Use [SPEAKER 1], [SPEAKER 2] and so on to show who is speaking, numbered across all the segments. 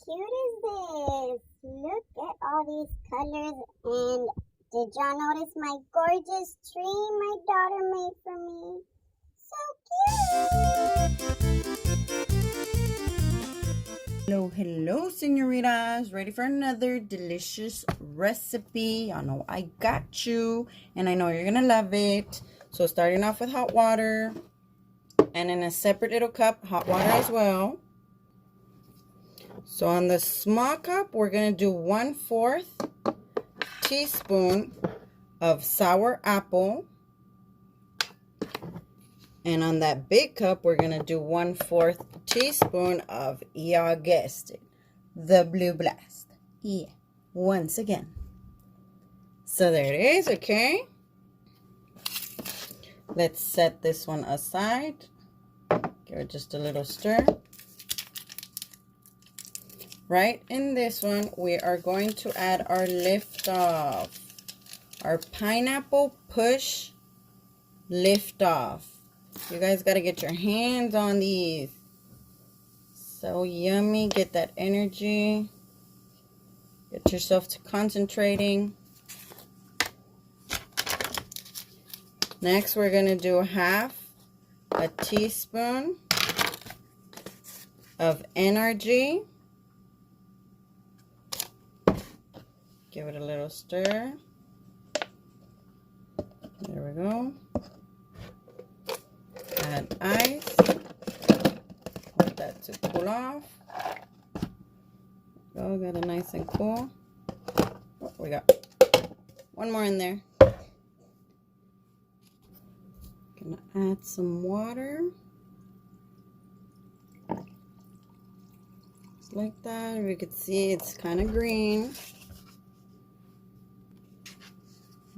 [SPEAKER 1] cute is this? Look at all these colors. And did y'all notice my gorgeous tree my daughter made for me? So cute!
[SPEAKER 2] Hello, senoritas. Ready for another delicious recipe. Y'all know I got you, and I know you're gonna love it. So starting off with hot water, and in a separate little cup, hot water as well. So on the small cup, we're going to do 1/4 teaspoon of sour apple. And on that big cup, we're going to do 1/4 teaspoon of, y'all guessed it, the Blue Blast. Yeah, once again. So there it is, okay? Let's set this one aside. Give it just a little stir. Right in this one, we are going to add our lift off. Our pineapple push lift off. You guys got to get your hands on these. So yummy. Get that energy. Get yourself to concentrating. Next, we're going to do 1/2 a teaspoon of NRG. Give it a little stir. There we go. Add ice. Want that to cool off. Go, got it nice and cool. Oh, we got one more in there. Gonna add some water. Just like that. If you could see, it's kind of green.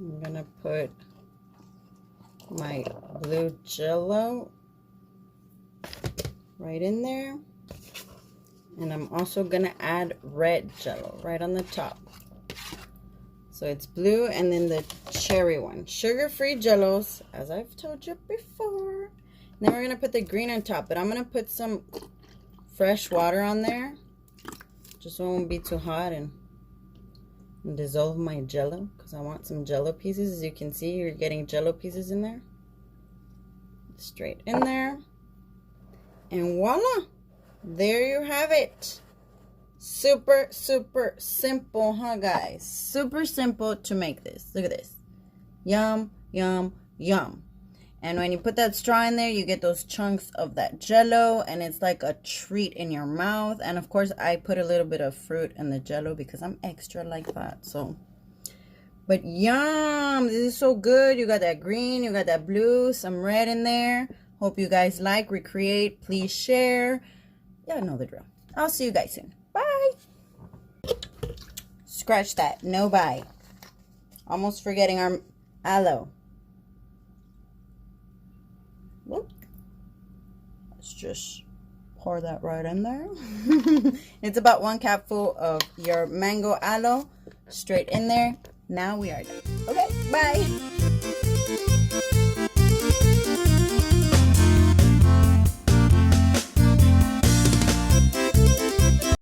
[SPEAKER 2] I'm gonna put my blue Jello right in there, and I'm also gonna add red Jello right on the top. So it's blue, and then the cherry one, sugar-free Jellos, as I've told you before. Then we're gonna put the green on top, but I'm gonna put some fresh water on there, just so it won't be too hot, and dissolve my Jello, because I want some Jello pieces. As you can see, you're getting Jello pieces in there. Straight in there. And voila! There you have it. Super, super simple, huh, guys? Super simple to make this. Look at this. Yum, yum, yum. And when you put that straw in there, you get those chunks of that Jello, and it's like a treat in your mouth. And of course, I put a little bit of fruit in the Jello because I'm extra like that. So, but yum, this is so good. You got that green, you got that blue, some red in there. Hope you guys like, recreate, please share. Y'all know the drill. I'll see you guys soon. Bye. Scratch that, no bye. Almost forgetting our aloe. Let's just pour that right in there. It's about 1 cupful of your mango aloe straight in there. Now we are done. Okay, bye.